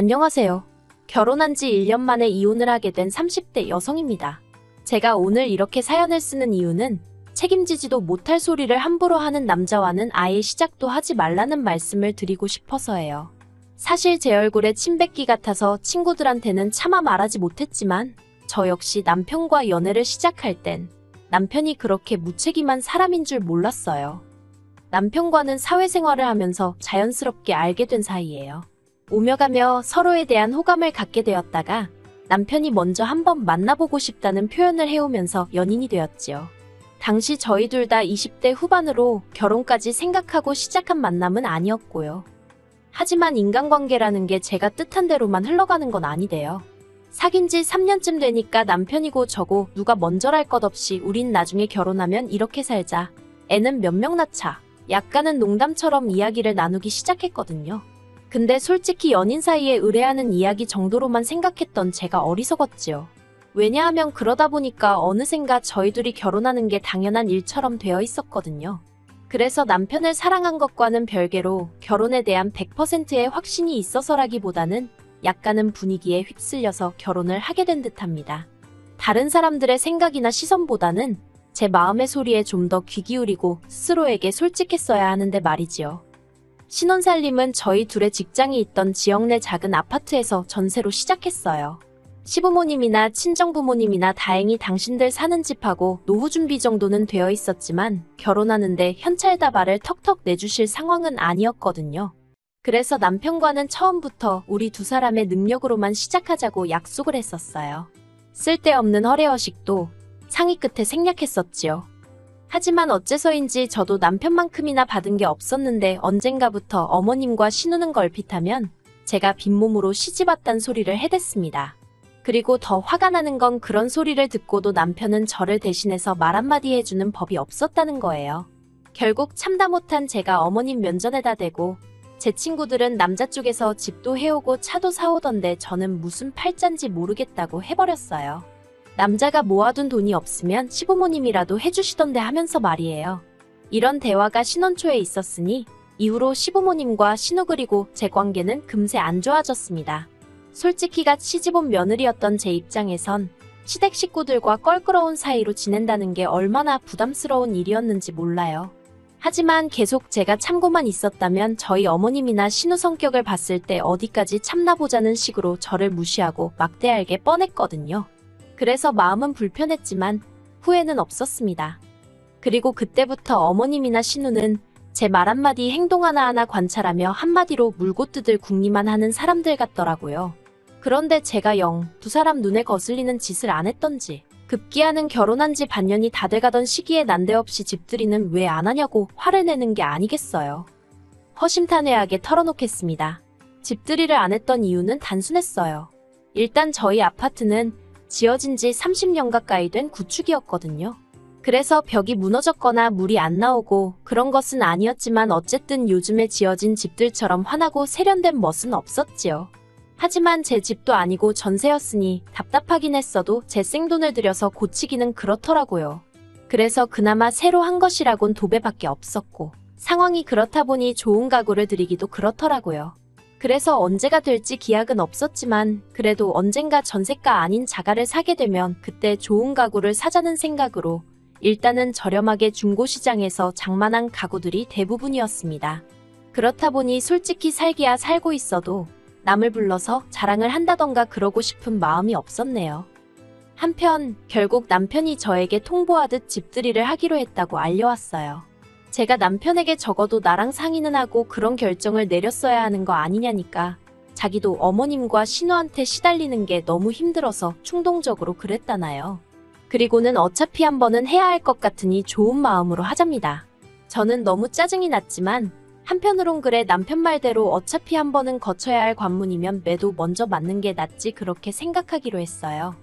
안녕하세요. 결혼한 지 1년 만에 이혼을 하게 된 30대 여성입니다. 제가 오늘 이렇게 사연을 쓰는 이유는 책임지지도 못할 소리를 함부로 하는 남자와는 아예 시작도 하지 말라는 말씀을 드리고 싶어서예요. 사실 제 얼굴에 침 뱉기 같아서 친구들한테는 차마 말하지 못했지만 저 역시 남편과 연애를 시작할 땐 남편이 그렇게 무책임한 사람인 줄 몰랐어요. 남편과는 사회생활을 하면서 자연스럽게 알게 된 사이예요. 오며 가며 서로에 대한 호감을 갖게 되었다가 남편이 먼저 한번 만나보고 싶다는 표현을 해오면서 연인이 되었지요. 당시 저희 둘 다 20대 후반으로 결혼까지 생각하고 시작한 만남은 아니었고요. 하지만 인간관계라는 게 제가 뜻한 대로만 흘러가는 건 아니대요. 사귄 지 3년쯤 되니까 남편이고 저고 누가 먼저랄 것 없이 우린 나중에 결혼하면 이렇게 살자. 애는 몇 명 낳자. 약간은 농담처럼 이야기를 나누기 시작했거든요. 근데 솔직히 연인 사이에 의뢰하는 이야기 정도로만 생각했던 제가 어리석었지요. 왜냐하면 그러다 보니까 어느샌가 저희 둘이 결혼하는 게 당연한 일처럼 되어 있었거든요. 그래서 남편을 사랑한 것과는 별개로 결혼에 대한 100%의 확신이 있어서라기보다는 약간은 분위기에 휩쓸려서 결혼을 하게 된 듯합니다. 다른 사람들의 생각이나 시선보다는 제 마음의 소리에 좀 더 귀 기울이고 스스로에게 솔직했어야 하는데 말이지요. 신혼살림은 저희 둘의 직장이 있던 지역 내 작은 아파트에서 전세로 시작했어요. 시부모님이나 친정부모님이나 다행히 당신들 사는 집하고 노후 준비 정도는 되어 있었지만 결혼하는데 현찰다발을 턱턱 내주실 상황은 아니었거든요. 그래서 남편과는 처음부터 우리 두 사람의 능력으로만 시작하자고 약속을 했었어요. 쓸데없는 허례허식도 상의 끝에 생략했었지요. 하지만 어째서인지 저도 남편만큼이나 받은 게 없었는데 언젠가부터 어머님과 신우는 걸핏하면 제가 빈몸으로 시집왔단 소리를 해댔습니다. 그리고 더 화가 나는 건 그런 소리를 듣고도 남편은 저를 대신해서 말 한마디 해주는 법이 없었다는 거예요. 결국 참다 못한 제가 어머님 면전에다 대고 제 친구들은 남자 쪽에서 집도 해오고 차도 사오던데 저는 무슨 팔짠지 모르겠다고 해버렸어요. 남자가 모아둔 돈이 없으면 시부모님이라도 해주시던데 하면서 말이에요. 이런 대화가 신혼 초에 있었으니 이후로 시부모님과 신우 그리고 제 관계는 금세 안 좋아졌습니다. 솔직히가 시집온 며느리였던 제 입장에선 시댁 식구들과 껄끄러운 사이로 지낸다는 게 얼마나 부담스러운 일이었는지 몰라요. 하지만 계속 제가 참고만 있었다면 저희 어머님이나 신우 성격을 봤을 때 어디까지 참나보자는 식으로 저를 무시하고 막대할게 뻔했거든요. 그래서 마음은 불편했지만 후회는 없었습니다. 그리고 그때부터 어머님이나 신우는 제 말 한마디 행동 하나하나 관찰하며 한마디로 물고 뜯을 궁리만 하는 사람들 같더라고요. 그런데 제가 영 두 사람 눈에 거슬리는 짓을 안 했던지 급기야는 결혼한 지 반년이 다 돼가던 시기에 난데없이 집들이는 왜 안 하냐고 화를 내는 게 아니겠어요. 허심탄회하게 털어놓겠습니다. 집들이를 안 했던 이유는 단순했어요. 일단 저희 아파트는 지어진 지 30년 가까이 된 구축이었거든요. 그래서 벽이 무너졌거나 물이 안 나오고 그런 것은 아니었지만 어쨌든 요즘에 지어진 집들처럼 환하고 세련된 멋은 없었지요. 하지만 제 집도 아니고 전세였으니 답답하긴 했어도 제 생돈을 들여서 고치기는 그렇더라고요. 그래서 그나마 새로 한 것이라곤 도배밖에 없었고 상황이 그렇다 보니 좋은 가구를 들이기도 그렇더라고요. 그래서 언제가 될지 기약은 없었지만 그래도 언젠가 전세가 아닌 자가를 사게 되면 그때 좋은 가구를 사자는 생각으로 일단은 저렴하게 중고시장에서 장만한 가구들이 대부분이었습니다. 그렇다 보니 솔직히 살기야 살고 있어도 남을 불러서 자랑을 한다던가 그러고 싶은 마음이 없었네요. 한편 결국 남편이 저에게 통보하듯 집들이를 하기로 했다고 알려왔어요. 제가 남편에게 적어도 나랑 상의는 하고 그런 결정을 내렸어야 하는 거 아니냐니까 자기도 어머님과 신우한테 시달리는 게 너무 힘들어서 충동적으로 그랬다나요. 그리고는 어차피 한 번은 해야 할 것 같으니 좋은 마음으로 하잡니다. 저는 너무 짜증이 났지만 한편으론 그래 남편 말대로 어차피 한 번은 거쳐야 할 관문이면 매도 먼저 맞는 게 낫지 그렇게 생각하기로 했어요.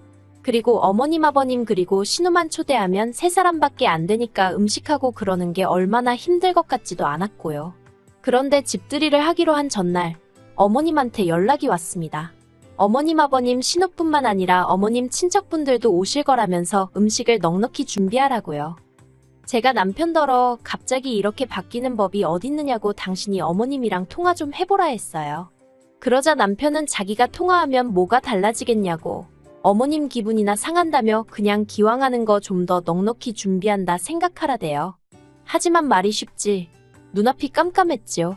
그리고 어머님 아버님 그리고 신우만 초대하면 세 사람밖에 안 되니까 음식하고 그러는 게 얼마나 힘들 것 같지도 않았고요. 그런데 집들이를 하기로 한 전날 어머님한테 연락이 왔습니다. 어머님 아버님 신우뿐만 아니라 어머님 친척분들도 오실 거라면서 음식을 넉넉히 준비하라고요. 제가 남편더러 갑자기 이렇게 바뀌는 법이 어딨느냐고 당신이 어머님이랑 통화 좀 해보라 했어요. 그러자 남편은 자기가 통화하면 뭐가 달라지겠냐고, 어머님 기분이나 상한다며 그냥 기왕하는 거 좀 더 넉넉히 준비한다 생각하라대요. 하지만 말이 쉽지 눈앞이 깜깜했지요.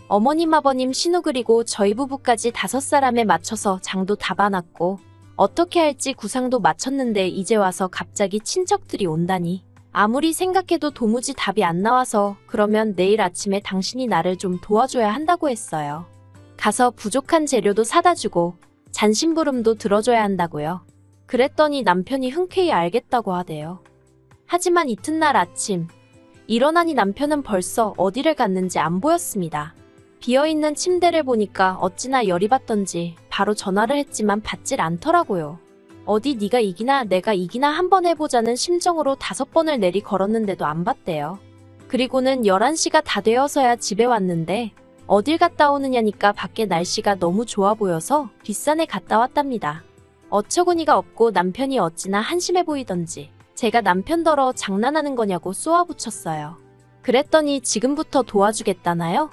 어머님 아버님 신우 그리고 저희 부부까지 5사람에 맞춰서 장도 다 봐놨고 어떻게 할지 구상도 마쳤는데 이제 와서 갑자기 친척들이 온다니. 아무리 생각해도 도무지 답이 안 나와서 그러면 내일 아침에 당신이 나를 좀 도와줘야 한다고 했어요. 가서 부족한 재료도 사다 주고 잔심부름도 들어줘야 한다고요. 그랬더니 남편이 흔쾌히 알겠다고 하대요. 하지만 이튿날 아침 일어나니 남편은 벌써 어디를 갔는지 안 보였습니다. 비어있는 침대를 보니까 어찌나 열이 받던지 바로 전화를 했지만 받질 않더라고요. 어디 네가 이기나 내가 이기나 한번 해보자는 심정으로 5번을 내리 걸었는데도 안 받대요. 그리고는 11시가 다 되어서야 집에 왔는데 어딜 갔다 오느냐니까 밖에 날씨가 너무 좋아 보여서 뒷산에 갔다 왔답니다. 어처구니가 없고 남편이 어찌나 한심해 보이던지 제가 남편더러 장난하는 거냐고 쏘아붙였어요. 그랬더니 지금부터 도와주겠다나요?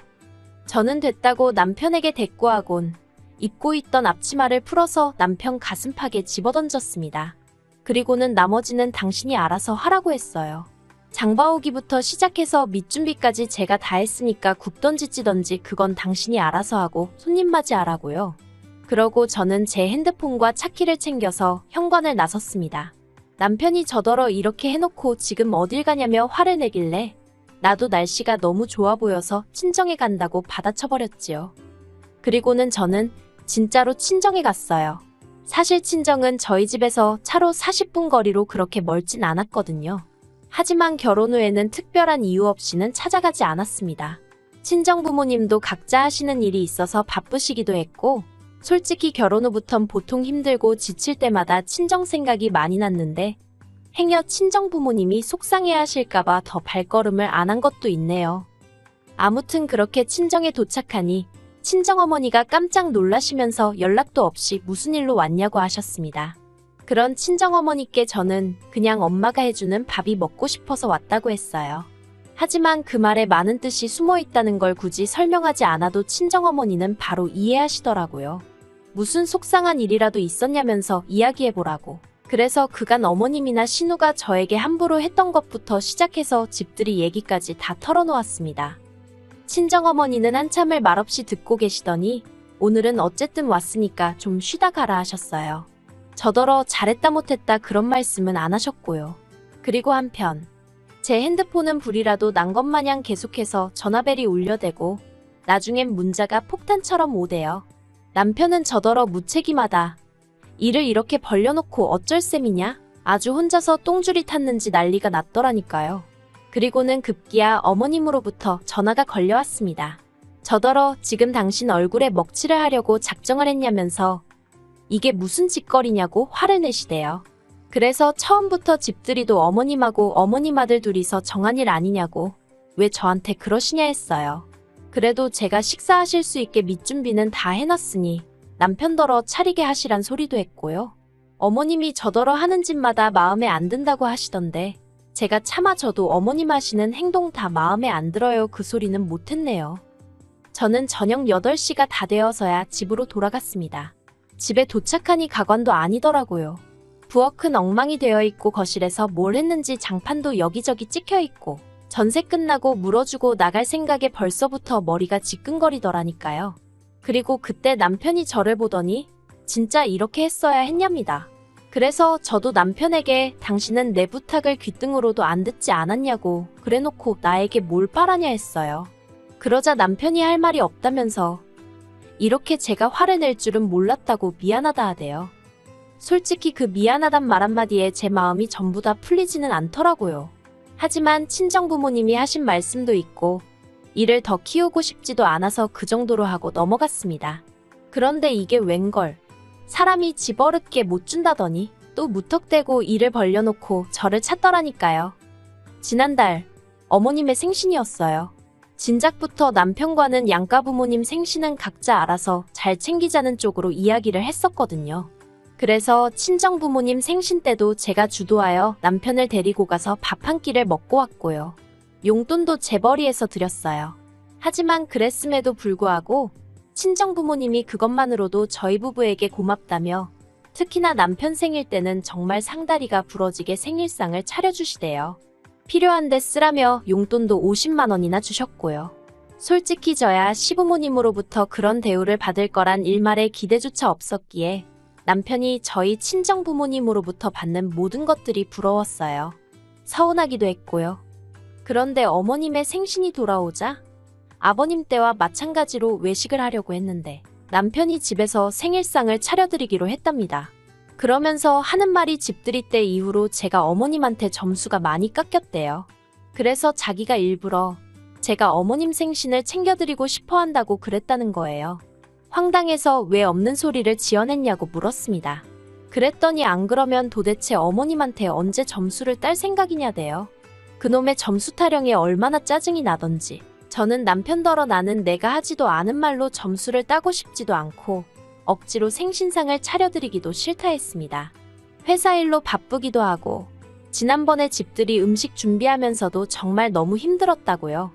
저는 됐다고 남편에게 대꾸하곤 입고 있던 앞치마를 풀어서 남편 가슴팍에 집어던졌습니다. 그리고는 나머지는 당신이 알아서 하라고 했어요. 장봐오기부터 시작해서 밑준비까지 제가 다 했으니까 굽던지 찌던지 그건 당신이 알아서 하고 손님 맞이하라고요. 그러고 저는 제 핸드폰과 차키를 챙겨서 현관을 나섰습니다. 남편이 저더러 이렇게 해놓고 지금 어딜 가냐며 화를 내길래 나도 날씨가 너무 좋아 보여서 친정에 간다고 받아쳐버렸지요. 그리고는 저는 진짜로 친정에 갔어요. 사실 친정은 저희 집에서 차로 40분 거리로 그렇게 멀진 않았거든요. 하지만 결혼 후에는 특별한 이유 없이는 찾아가지 않았습니다. 친정 부모님도 각자 하시는 일이 있어서 바쁘시기도 했고 솔직히 결혼 후부턴 보통 힘들고 지칠 때마다 친정 생각이 많이 났는데 행여 친정 부모님이 속상해하실까봐 더 발걸음을 안 한 것도 있네요. 아무튼 그렇게 친정에 도착하니 친정어머니가 깜짝 놀라시면서 연락도 없이 무슨 일로 왔냐고 하셨습니다. 그런 친정어머니께 저는 그냥 엄마가 해주는 밥이 먹고 싶어서 왔다고 했어요. 하지만 그 말에 많은 뜻이 숨어 있다는 걸 굳이 설명하지 않아도 친정어머니는 바로 이해하시더라고요. 무슨 속상한 일이라도 있었냐면서 이야기해보라고. 그래서 그간 어머님이나 신우가 저에게 함부로 했던 것부터 시작해서 집들이 얘기까지 다 털어놓았습니다. 친정어머니는 한참을 말없이 듣고 계시더니 오늘은 어쨌든 왔으니까 좀 쉬다 가라 하셨어요. 저더러 잘했다 못했다 그런 말씀은 안 하셨고요. 그리고 한편 제 핸드폰은 불이라도 난 것 마냥 계속해서 전화벨이 울려대고 나중엔 문자가 폭탄처럼 오대요. 남편은 저더러 무책임하다. 일을 이렇게 벌려놓고 어쩔 셈이냐? 아주 혼자서 똥줄이 탔는지 난리가 났더라니까요. 그리고는 급기야 어머님으로부터 전화가 걸려왔습니다. 저더러 지금 당신 얼굴에 먹칠을 하려고 작정을 했냐면서 이게 무슨 짓거리냐고 화를 내시대요. 그래서 처음부터 집들이도 어머님하고 어머님 아들 둘이서 정한 일 아니냐고 왜 저한테 그러시냐 했어요. 그래도 제가 식사하실 수 있게 밑준비는 다 해놨으니 남편더러 차리게 하시란 소리도 했고요. 어머님이 저더러 하는 짓마다 마음에 안 든다고 하시던데 제가 차마 저도 어머님 하시는 행동 다 마음에 안 들어요 그 소리는 못했네요. 저는 저녁 8시가 다 되어서야 집으로 돌아갔습니다. 집에 도착하니 가관도 아니더라고요. 부엌은 엉망이 되어 있고 거실에서 뭘 했는지 장판도 여기저기 찍혀 있고 전세 끝나고 물어주고 나갈 생각에 벌써부터 머리가 지끈거리더라니까요. 그리고 그때 남편이 저를 보더니 진짜 이렇게 했어야 했냐입니다. 그래서 저도 남편에게 당신은 내 부탁을 귓등으로도 안 듣지 않았냐고 그래놓고 나에게 뭘 바라냐 했어요. 그러자 남편이 할 말이 없다면서 이렇게 제가 화를 낼 줄은 몰랐다고 미안하다 하대요. 솔직히 그 미안하단 말 한마디에 제 마음이 전부 다 풀리지는 않더라고요. 하지만 친정부모님이 하신 말씀도 있고 일을 더 키우고 싶지도 않아서 그 정도로 하고 넘어갔습니다. 그런데 이게 웬걸. 사람이 집 어렵게 못 준다더니 또 무턱대고 일을 벌려놓고 저를 찾더라니까요. 지난달 어머님의 생신이었어요. 진작부터 남편과는 양가 부모님 생신은 각자 알아서 잘 챙기자는 쪽으로 이야기를 했었거든요. 그래서 친정 부모님 생신 때도 제가 주도하여 남편을 데리고 가서 밥 한 끼를 먹고 왔고요. 용돈도 재벌이에서 드렸어요. 하지만 그랬음에도 불구하고 친정 부모님이 그것만으로도 저희 부부에게 고맙다며 특히나 남편 생일 때는 정말 상다리가 부러지게 생일상을 차려주시대요. 필요한데 쓰라며 용돈도 50만 원이나 주셨고요. 솔직히 저야 시부모님으로부터 그런 대우를 받을 거란 일말의 기대조차 없었기에 남편이 저희 친정 부모님으로부터 받는 모든 것들이 부러웠어요. 서운하기도 했고요. 그런데 어머님의 생신이 돌아오자 아버님 때와 마찬가지로 외식을 하려고 했는데 남편이 집에서 생일상을 차려드리기로 했답니다. 그러면서 하는 말이 집들이 때 이후로 제가 어머님한테 점수가 많이 깎였대요. 그래서 자기가 일부러 제가 어머님 생신을 챙겨드리고 싶어 한다고 그랬다는 거예요. 황당해서 왜 없는 소리를 지어냈냐고 물었습니다. 그랬더니 안 그러면 도대체 어머님한테 언제 점수를 딸 생각이냐대요. 그놈의 점수 타령에 얼마나 짜증이 나던지. 저는 남편더러 나는 내가 하지도 않은 말로 점수를 따고 싶지도 않고 억지로 생신상을 차려드리기도 싫다 했습니다. 회사 일로 바쁘기도 하고 지난번에 집들이 음식 준비하면서도 정말 너무 힘들었다고요.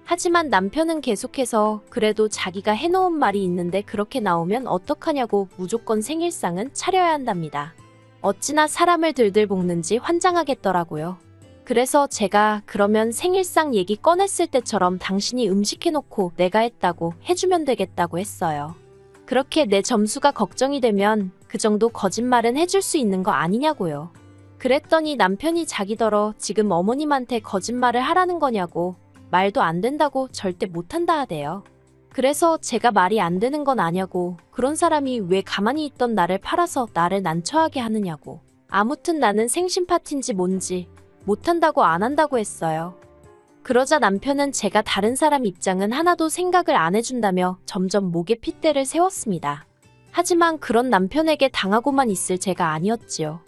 하지만 남편은 계속해서 그래도 자기가 해놓은 말이 있는데 그렇게 나오면 어떡하냐고 무조건 생일상은 차려야 한답니다. 어찌나 사람을 들들 볶는지 환장하겠더라고요. 그래서 제가 그러면 생일상 얘기 꺼냈을 때처럼 당신이 음식 해놓고 내가 했다고 해주면 되겠다고 했어요. 그렇게 내 점수가 걱정이 되면 그 정도 거짓말은 해줄 수 있는 거 아니냐고요. 그랬더니 남편이 자기더러 지금 어머님한테 거짓말을 하라는 거냐고 말도 안 된다고 절대 못한다 하대요. 그래서 제가 말이 안 되는 건 아냐고 그런 사람이 왜 가만히 있던 나를 팔아서 나를 난처하게 하느냐고 아무튼 나는 생신 파티인지 뭔지 못한다고 안 한다고 했어요. 그러자 남편은 제가 다른 사람 입장은 하나도 생각을 안 해준다며 점점 목에 핏대를 세웠습니다. 하지만 그런 남편에게 당하고만 있을 제가 아니었지요.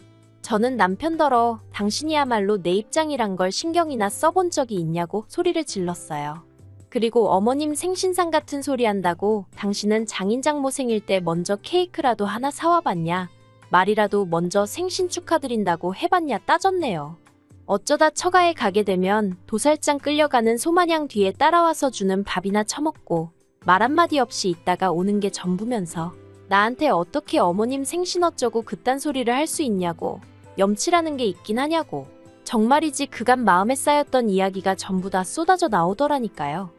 저는 남편더러 당신이야말로 내 입장이란 걸 신경이나 써본 적이 있냐고 소리를 질렀어요. 그리고 어머님 생신상 같은 소리 한다고 당신은 장인장모 생일 때 먼저 케이크라도 하나 사와봤냐? 말이라도 먼저 생신 축하드린다고 해봤냐 따졌네요. 어쩌다 처가에 가게 되면 도살장 끌려가는 소마냥 뒤에 따라와서 주는 밥이나 처먹고 말 한마디 없이 있다가 오는 게 전부면서 나한테 어떻게 어머님 생신 어쩌고 그딴 소리를 할 수 있냐고 염치라는 게 있긴 하냐고 정말이지 그간 마음에 쌓였던 이야기가 전부 다 쏟아져 나오더라니까요.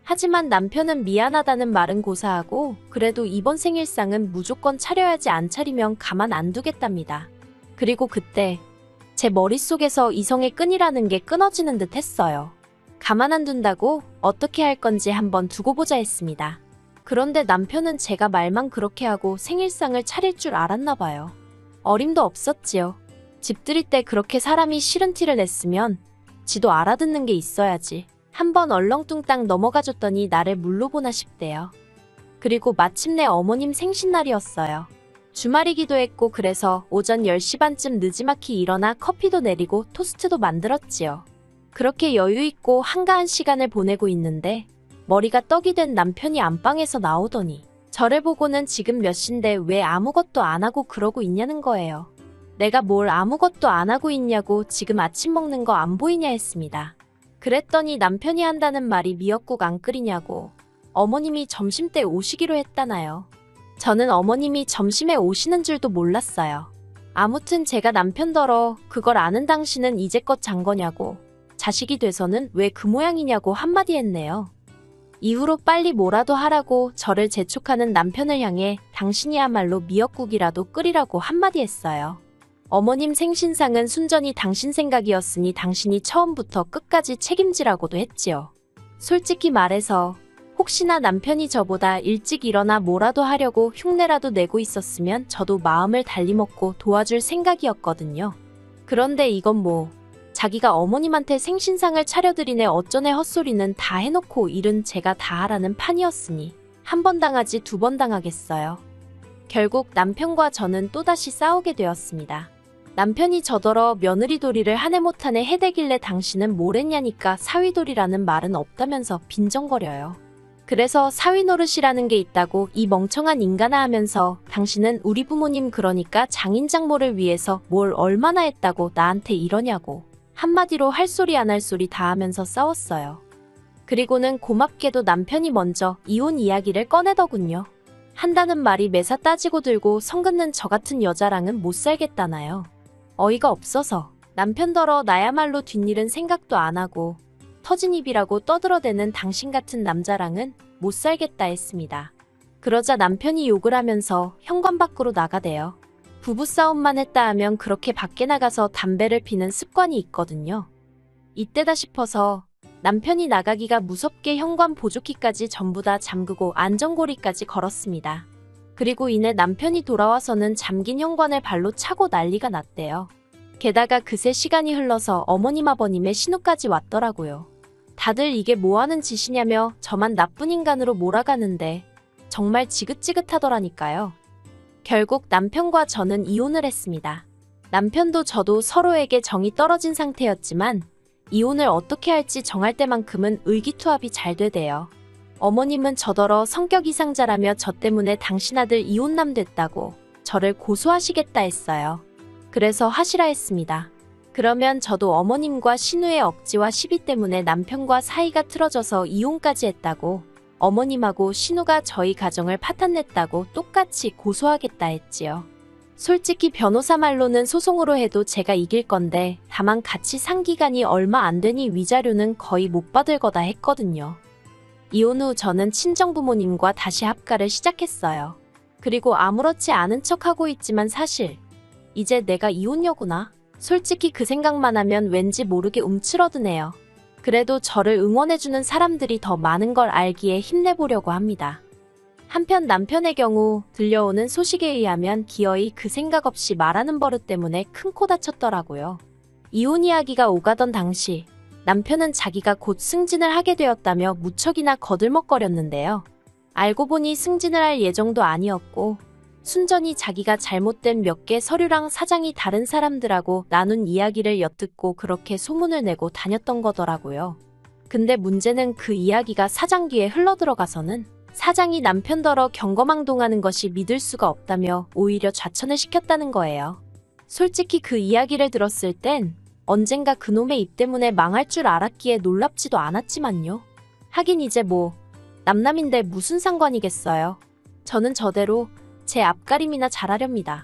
하지만 남편은 미안하다는 말은 고사하고 그래도 이번 생일상은 무조건 차려야지 안 차리면 가만 안 두겠답니다. 그리고 그때 제 머릿속에서 이성의 끈이라는 게 끊어지는 듯 했어요. 가만 안 둔다고 어떻게 할 건지 한번 두고 보자 했습니다. 그런데 남편은 제가 말만 그렇게 하고 생일상을 차릴 줄 알았나 봐요. 어림도 없었지요. 집들이 때 그렇게 사람이 싫은 티를 냈으면 지도 알아듣는 게 있어야지. 한번 얼렁뚱땅 넘어가줬더니 나를 물로 보나 싶대요. 그리고 마침내 어머님 생신날이었어요. 주말이기도 했고 그래서 오전 10시 반쯤 느지막이 일어나 커피도 내리고 토스트도 만들었지요. 그렇게 여유있고 한가한 시간을 보내고 있는데 머리가 떡이 된 남편이 안방에서 나오더니 저를 보고는 지금 몇 시인데 왜 아무것도 안 하고 그러고 있냐는 거예요. 내가 뭘 아무것도 안 하고 있냐고 지금 아침 먹는 거 안 보이냐 했습니다. 그랬더니 남편이 한다는 말이 미역국 안 끓이냐고 어머님이 점심때 오시기로 했다나요. 저는 어머님이 점심에 오시는 줄도 몰랐어요. 아무튼 제가 남편더러 그걸 아는 당신은 이제껏 잔 거냐고 자식이 돼서는 왜 그 모양이냐고 한마디 했네요. 이후로 빨리 뭐라도 하라고 저를 재촉하는 남편을 향해 당신이야말로 미역국이라도 끓이라고 한마디 했어요. 어머님 생신상은 순전히 당신 생각이었으니 당신이 처음부터 끝까지 책임지라고도 했지요. 솔직히 말해서 혹시나 남편이 저보다 일찍 일어나 뭐라도 하려고 흉내라도 내고 있었으면 저도 마음을 달리 먹고 도와줄 생각이었거든요. 그런데 이건 뭐 자기가 어머님한테 생신상을 차려드리네 어쩌네 헛소리는 다 해놓고 일은 제가 다 하라는 판이었으니 한 번 당하지 두 번 당하겠어요. 결국 남편과 저는 또다시 싸우게 되었습니다. 남편이 저더러 며느리돌이를 한 해 못하네 해대길래 당신은 뭘 했냐니까 사위돌이라는 말은 없다면서 빈정거려요. 그래서 사위 노릇이라는 게 있다고 이 멍청한 인간아 하면서 당신은 우리 부모님 그러니까 장인장모를 위해서 뭘 얼마나 했다고 나한테 이러냐고 한마디로 할 소리 안 할 소리 다 하면서 싸웠어요. 그리고는 고맙게도 남편이 먼저 이혼 이야기를 꺼내더군요. 한다는 말이 매사 따지고 들고 성 긋는 저 같은 여자랑은 못 살겠다나요. 어이가 없어서 남편더러 나야말로 뒷일은 생각도 안 하고 터진 입이라고 떠들어대는 당신 같은 남자랑은 못 살겠다 했습니다. 그러자 남편이 욕을 하면서 현관 밖으로 나가대요. 부부싸움만 했다 하면 그렇게 밖에 나가서 담배를 피는 습관이 있거든요. 이때다 싶어서 남편이 나가기가 무섭게 현관 보조키까지 전부 다 잠그고 안전고리까지 걸었습니다. 그리고 이내 남편이 돌아와서는 잠긴 현관을 발로 차고 난리가 났대요. 게다가 그새 시간이 흘러서 어머님 아버님의 신호까지 왔더라고요. 다들 이게 뭐하는 짓이냐며 저만 나쁜 인간으로 몰아가는데 정말 지긋지긋하더라니까요. 결국 남편과 저는 이혼을 했습니다. 남편도 저도 서로에게 정이 떨어진 상태였지만 이혼을 어떻게 할지 정할 때만큼은 의기투합이 잘 되대요. 어머님은 저더러 성격 이상자라며 저 때문에 당신 아들 이혼남 됐다고 저를 고소하시겠다 했어요. 그래서 하시라 했습니다. 그러면 저도 어머님과 신우의 억지와 시비 때문에 남편과 사이가 틀어져서 이혼까지 했다고 어머님하고 신우가 저희 가정을 파탄냈다고 똑같이 고소하겠다 했지요. 솔직히 변호사 말로는 소송으로 해도 제가 이길 건데 다만 같이 산 기간이 얼마 안 되니 위자료는 거의 못 받을 거다 했거든요. 이혼 후 저는 친정부모님과 다시 합가를 시작했어요. 그리고 아무렇지 않은 척하고 있지만 사실 이제 내가 이혼녀구나. 솔직히 그 생각만 하면 왠지 모르게 움츠러드네요. 그래도 저를 응원해주는 사람들이 더 많은 걸 알기에 힘내보려고 합니다. 한편 남편의 경우 들려오는 소식에 의하면 기어이 그 생각 없이 말하는 버릇 때문에 큰 코 다쳤더라고요. 이혼 이야기가 오가던 당시 남편은 자기가 곧 승진을 하게 되었다며 무척이나 거들먹거렸는데요. 알고 보니 승진을 할 예정도 아니었고 순전히 자기가 잘못된 몇 개 서류랑 사장이 다른 사람들하고 나눈 이야기를 엿듣고 그렇게 소문을 내고 다녔던 거더라고요. 근데 문제는 그 이야기가 사장 귀에 흘러들어가서는 사장이 남편더러 경거망동하는 것이 믿을 수가 없다며 오히려 좌천을 시켰다는 거예요. 솔직히 그 이야기를 들었을 땐 언젠가 그놈의 입 때문에 망할 줄 알았기에 놀랍지도 않았지만요. 하긴 이제 뭐 남남인데 무슨 상관이겠어요. 저는 저대로 제 앞가림이나 잘하렵니다.